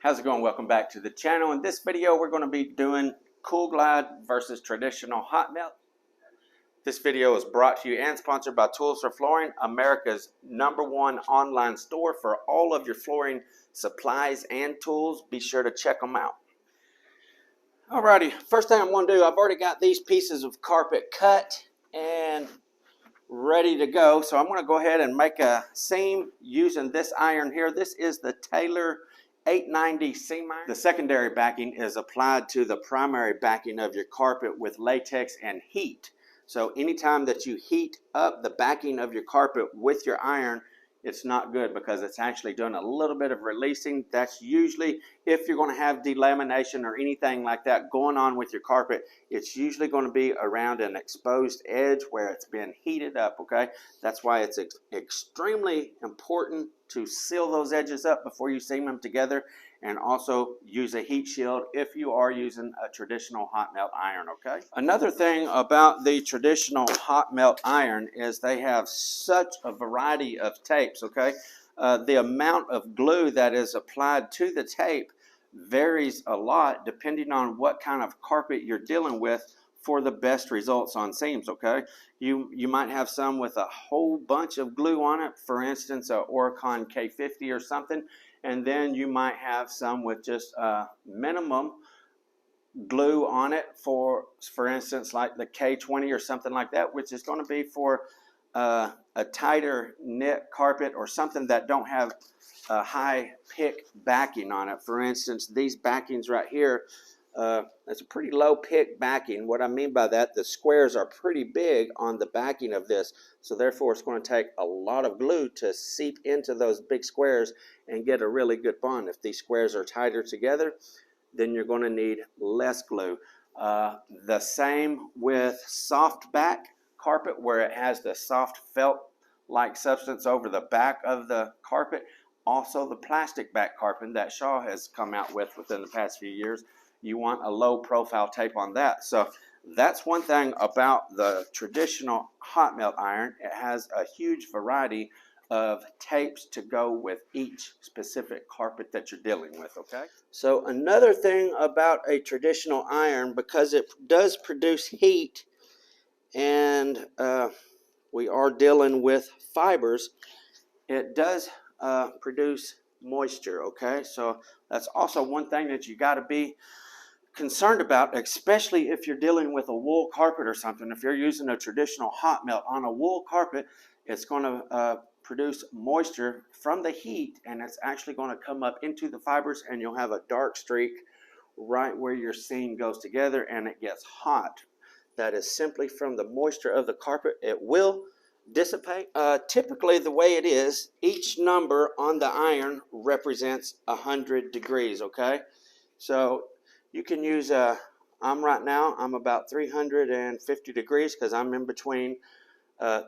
How's it going? Welcome back to the channel. In this video, we're going to be doing Kool Glide versus traditional hot melt. This video is brought to you and sponsored by Tools for Flooring, America's #1 online store for all of your flooring supplies and tools. Be sure to check them out. Alrighty, first thing I'm going to do, I've already got these pieces of carpet cut and ready to go. So I'm going to go ahead and make a seam using this iron here. This is the Taylor 890 seam iron. The secondary backing is applied to the primary backing of your carpet with latex and heat. So anytime that you heat up the backing of your carpet with your iron, it's not good because it's actually doing a little bit of releasing. That's usually, if you're going to have delamination or anything like that going on with your carpet, it's usually going to be around an exposed edge where it's been heated up, okay? That's why it's extremely important to seal those edges up before you seam them together, and also use a heat shield if you are using a traditional hot melt iron, okay? Another thing about the traditional hot melt iron is they have such a variety of tapes, okay? The amount of glue that is applied to the tape varies a lot depending on what kind of carpet you're dealing with for the best results on seams, okay? You might have some with a whole bunch of glue on it, for instance, a Oricon K50 or something, and then you might have some with just minimum glue on it for instance, like the K20 or something like that, which is going to be for a tighter knit carpet or something that don't have a high pick backing on it. For instance, these backings right here, it's a pretty low pick backing. What I mean by that, the squares are pretty big on the backing of this, so therefore it's going to take a lot of glue to seep into those big squares and get a really good bond. If these squares are tighter together, then you're going to need less glue. The same with soft back carpet, where it has the soft felt like substance over the back of the carpet. Also the plastic back carpet that Shaw has come out with within the past few years, you want a low profile tape on that. So that's one thing about the traditional hot melt iron. It has a huge variety of tapes to go with each specific carpet that you're dealing with, okay? So another thing about a traditional iron, because it does produce heat and we are dealing with fibers, it does produce moisture, okay? So that's also one thing that you got to be concerned about, especially if you're dealing with a wool carpet or something. If you're using a traditional hot melt on a wool carpet, it's going to produce moisture from the heat, and it's actually going to come up into the fibers, and you'll have a dark streak right where your seam goes together and it gets hot. That is simply from the moisture of the carpet. It will dissipate. Typically the way it is, each number on the iron represents 100 degrees, okay? So you can use I'm about 350 degrees because I'm in between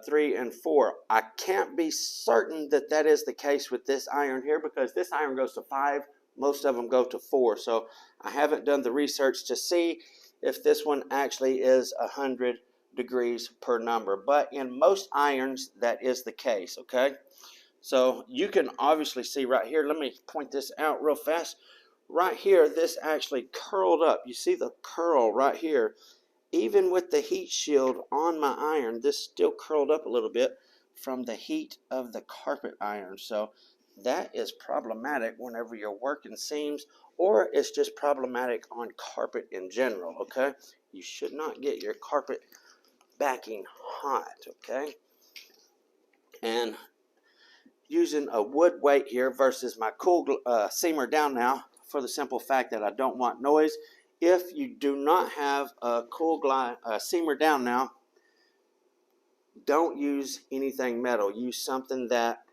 3 and 4. I can't be certain that that is the case with this iron here, because this iron goes to 5. Most of them go to 4. So I haven't done the research to see if this one actually is 100 degrees per number. But in most irons, that is the case, okay? So you can obviously see right here. Let me point this out real fast. Right here, this actually curled up. You see the curl right here. Even with the heat shield on my iron, this still curled up a little bit from the heat of the carpet iron. So that is problematic whenever you're working seams, or it's just problematic on carpet in general, okay? You should not get your carpet backing hot, okay? And using a wood weight here versus my Kool seamer down now, for the simple fact that I don't want noise. If you do not have a Kool Glide seamer down now, don't use anything metal. Use something that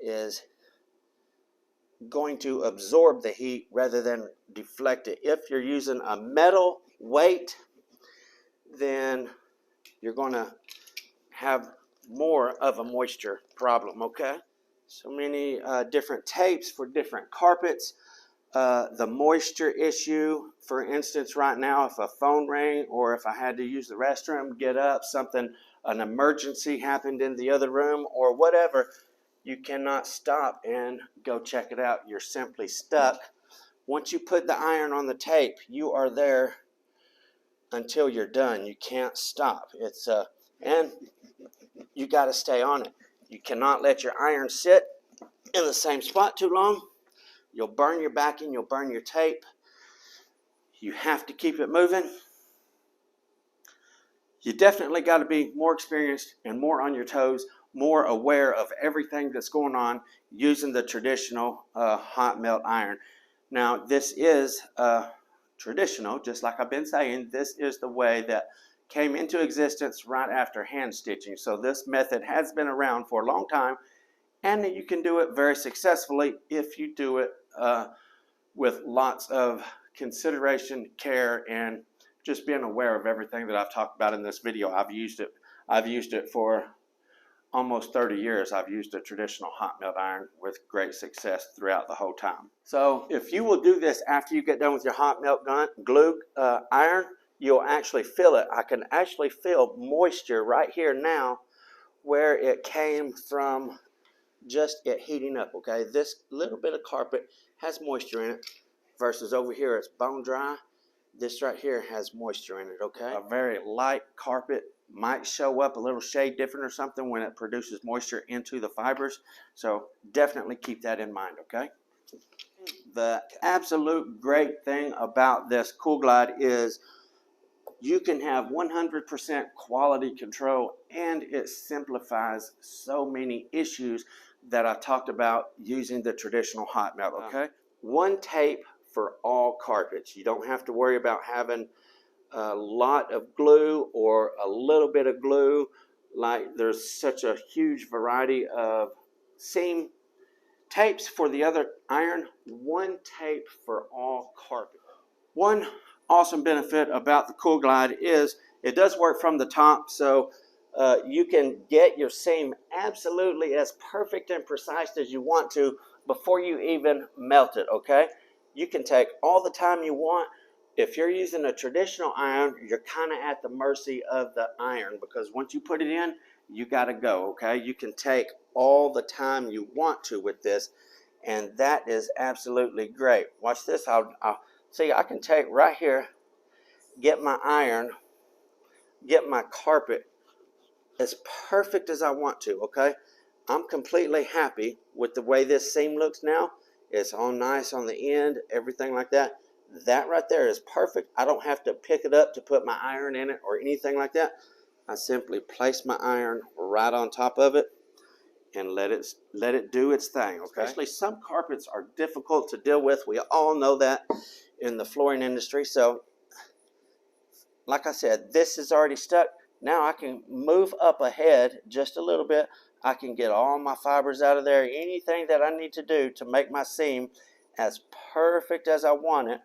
is going to absorb the heat rather than deflect it. If you're using a metal weight, then you're going to have more of a moisture problem, okay? So many different tapes for different carpets. The moisture issue, for instance, right now, if a phone rang or if I had to use the restroom, get up, an emergency happened in the other room or whatever, You cannot stop and go check it out. You're simply stuck. Once you put the iron on the tape, you are there until you're done. You can't stop. And you got to stay on it. You cannot let your iron sit in the same spot too long. You'll burn your backing, you'll burn your tape. You have to keep it moving. You definitely got to be more experienced and more on your toes, more aware of everything that's going on using the traditional hot melt iron. Now, this is traditional, just like I've been saying. This is the way that came into existence right after hand stitching. So this method has been around for a long time, and you can do it very successfully if you do it with lots of consideration, care, and just being aware of everything that I've talked about in this video. I've used it for almost 30 years. I've used a traditional hot melt iron with great success throughout the whole time. So if you will do this after you get done with your hot melt glue iron, you'll actually feel it. I can actually feel moisture right here now where it came from just it heating up, okay? This little bit of carpet has moisture in it versus over here it's bone dry. This right here has moisture in it, okay? A very light carpet might show up a little shade different or something when it produces moisture into the fibers. So definitely keep that in mind, okay? The absolute great thing about this Kool Glide is you can have 100% quality control, and it simplifies so many issues that I talked about using the traditional hot melt, okay? One tape for all carpets. You don't have to worry about having a lot of glue or a little bit of glue. Like, there's such a huge variety of seam tapes for the other iron. One tape for all carpet. One awesome benefit about the Kool Glide is it does work from the top, so you can get your seam absolutely as perfect and precise as you want to before you even melt it, okay? You can take all the time you want. If you're using a traditional iron, you're kind of at the mercy of the iron, because once you put it in, you got to go, okay? You can take all the time you want to with this, and that is absolutely great. Watch this. I'll see, I can take right here, get my iron, get my carpet as perfect as I want to, okay? I'm completely happy with the way this seam looks now. It's all nice on the end, everything like that. That right there is perfect. I don't have to pick it up to put my iron in it or anything like that. I simply place my iron right on top of it and let it do its thing, okay? Especially some carpets are difficult to deal with. We all know that in the flooring industry. So, like I said, this is already stuck. Now I can move up ahead just a little bit. I can get all my fibers out of there. Anything that I need to do to make my seam as perfect as I want it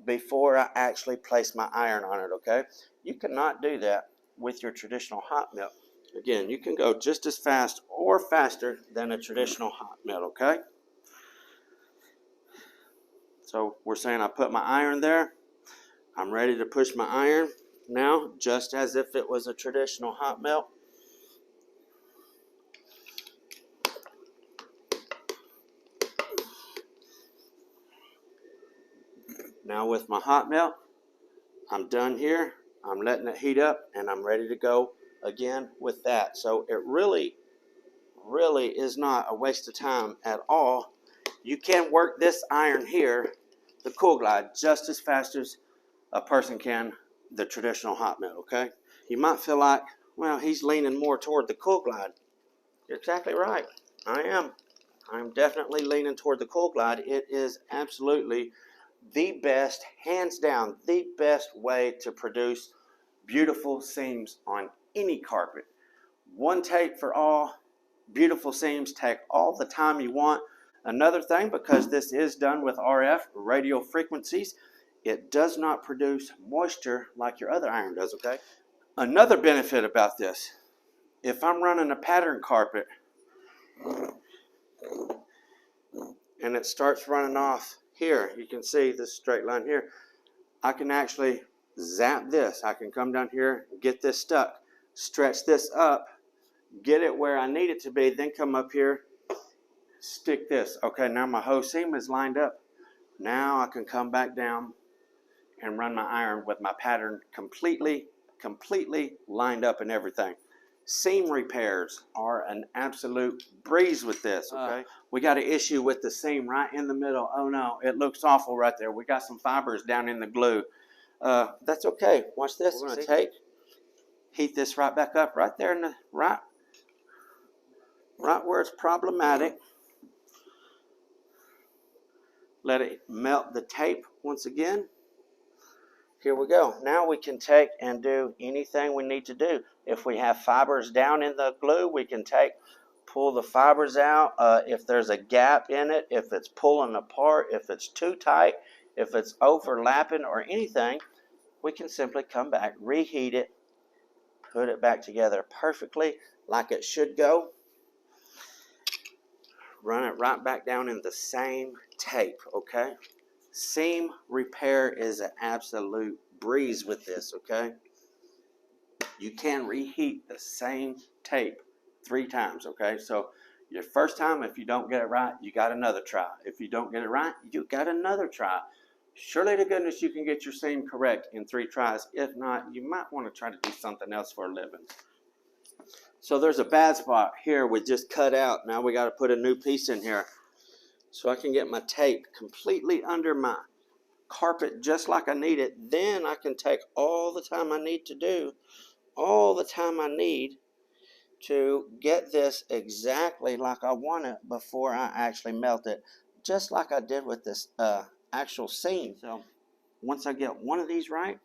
before I actually place my iron on it, okay? You cannot do that with your traditional hot melt. Again, you can go just as fast or faster than a traditional hot melt, okay? So we're saying I put my iron there. I'm ready to push my iron now, just as if it was a traditional hot melt. Now with my hot melt, I'm done here. I'm letting it heat up, and I'm ready to go again with that. So it really is not a waste of time at all. You can work this iron here, the Kool Glide, just as fast as a person can the traditional hot melt, okay? You might feel like, well, he's leaning more toward the Kool Glide. You're exactly right. I am. I'm definitely leaning toward the Kool Glide. It is absolutely the best, hands down, the best way to produce beautiful seams on any carpet. One tape for all, beautiful seams, take all the time you want. Another thing, because this is done with RF, radio frequencies, it does not produce moisture like your other iron does, okay? Another benefit about this, if I'm running a pattern carpet and it starts running off here, you can see this straight line here, I can actually zap this. I can come down here, get this stuck, stretch this up, get it where I need it to be, then come up here stick this. Okay, now my whole seam is lined up. Now I can come back down and run my iron with my pattern completely lined up and everything. Seam repairs are an absolute breeze with this, okay? We got an issue with the seam right in the middle. Oh no, it looks awful right there. We got some fibers down in the glue. That's okay. Watch this. We're gonna heat this right back up right there in the right where it's problematic. Let it melt the tape once again. Here we go. Now we can take and do anything we need to do. If we have fibers down in the glue, we can pull the fibers out. If there's a gap in it, if it's pulling apart, if it's too tight, if it's overlapping or anything, we can simply come back, reheat it, put it back together perfectly like it should go. Run it right back down in the same tape, okay? Seam repair is an absolute breeze with this, okay? You can reheat the same tape 3 times, okay? So your first time, if you don't get it right, you got another try. If you don't get it right, you got another try. Surely to goodness you can get your seam correct in 3 tries. If not, you might want to try to do something else for a living. So there's a bad spot here we just cut out. Now we got to put a new piece in here. So I can get my tape completely under my carpet just like I need it. Then I can take all the time I need to get this exactly like I want it before I actually melt it. Just like I did with this actual seam. So once I get one of these right,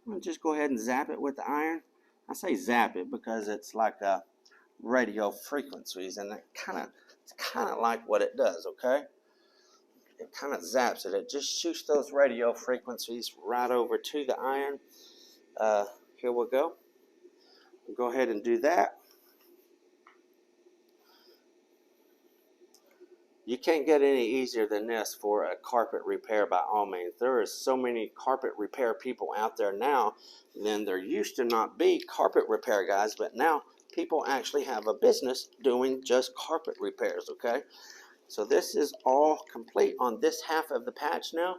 I'm going to just go ahead and zap it with the iron. I say zap it because it's like radio frequencies, and it's kind of like what it does, okay? It kind of zaps it. It just shoots those radio frequencies right over to the iron. Here we go. We'll go ahead and do that. You can't get any easier than this for a carpet repair by all means. There is so many carpet repair people out there now than there used to not be carpet repair guys, but now people actually have a business doing just carpet repairs, okay? So this is all complete on this half of the patch now.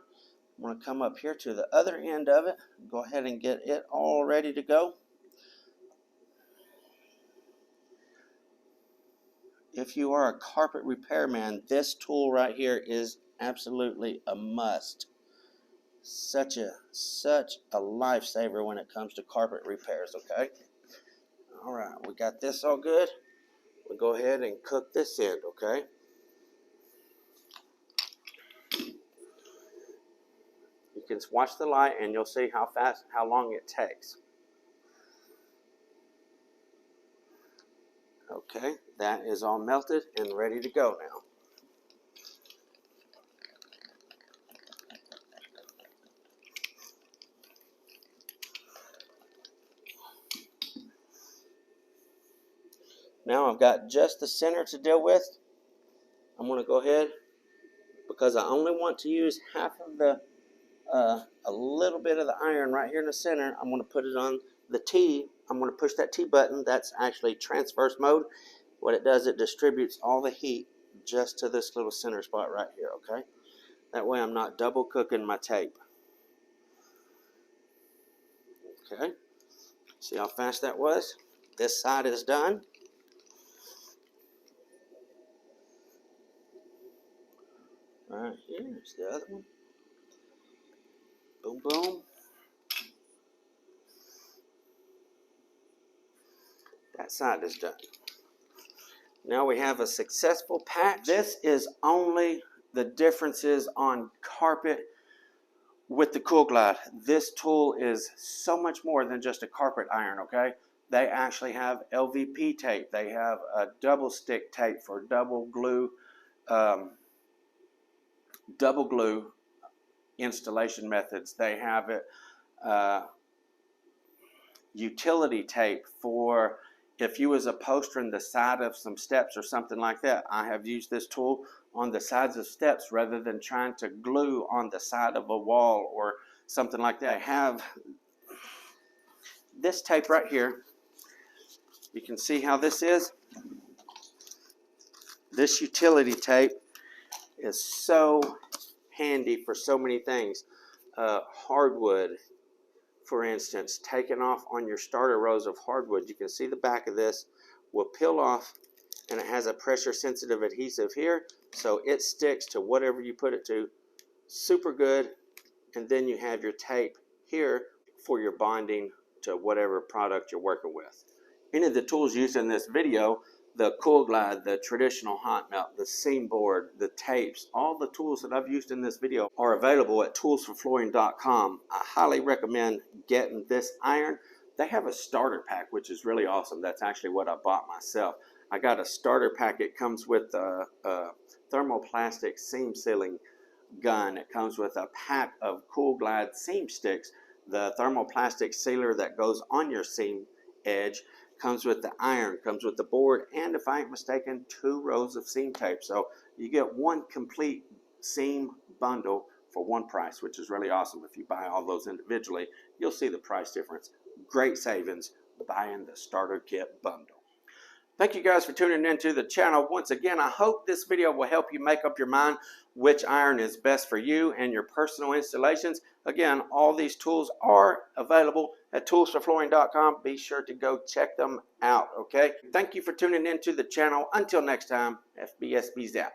I'm going to come up here to the other end of it. Go ahead and get it all ready to go. If you are a carpet repairman, this tool right here is absolutely a must. Such a lifesaver when it comes to carpet repairs, okay? All right, we got this all good. We'll go ahead and cook this end, okay? You can watch the light and you'll see how long it takes. Okay, that is all melted and ready to go now. Now I've got just the center to deal with. I'm going to go ahead, because I only want to use half of the, a little bit of the iron right here in the center. I'm going to put it on the T. I'm going to push that T button. That's actually transverse mode. What it does, it distributes all the heat just to this little center spot right here, okay? That way I'm not double cooking my tape. Okay, see how fast that was? This side is done. Right here's the other one. Boom, boom. That side is done. Now we have a successful patch. This is only the differences on carpet with the Kool Glide. This tool is so much more than just a carpet iron, okay? They actually have LVP tape. They have a double stick tape for double glue installation methods. They have it utility tape for if you was upholstering the side of some steps or something like that. I have used this tool on the sides of steps rather than trying to glue on the side of a wall or something like that. I have this tape right here. You can see how this is. This utility tape is so handy for so many things. Hardwood, for instance, taking off on your starter rows of hardwood. You can see the back of this will peel off, and it has a pressure sensitive adhesive here, so it sticks to whatever you put it to. Super good. And then you have your tape here for your bonding to whatever product you're working with. Any of the tools used in this video, the Kool Glide, the traditional Hotmelt, the seam board, the tapes, all the tools that I've used in this video are available at toolsforflooring.com. I highly recommend getting this iron. They have a starter pack, which is really awesome. That's actually what I bought myself. I got a starter pack. It comes with a thermoplastic seam sealing gun. It comes with a pack of Kool Glide seam sticks, the thermoplastic sealer that goes on your seam edge, comes with the iron, comes with the board, and if I ain't mistaken, 2 rows of seam tape. So you get one complete seam bundle for one price, which is really awesome. If you buy all those individually, you'll see the price difference. Great savings buying the starter kit bundle. Thank you guys for tuning into the channel. Once again, I hope this video will help you make up your mind which iron is best for you and your personal installations. Again, all these tools are available at toolsforflooring.com. Be sure to go check them out, okay? Thank you for tuning into the channel. Until next time, FBSB's out.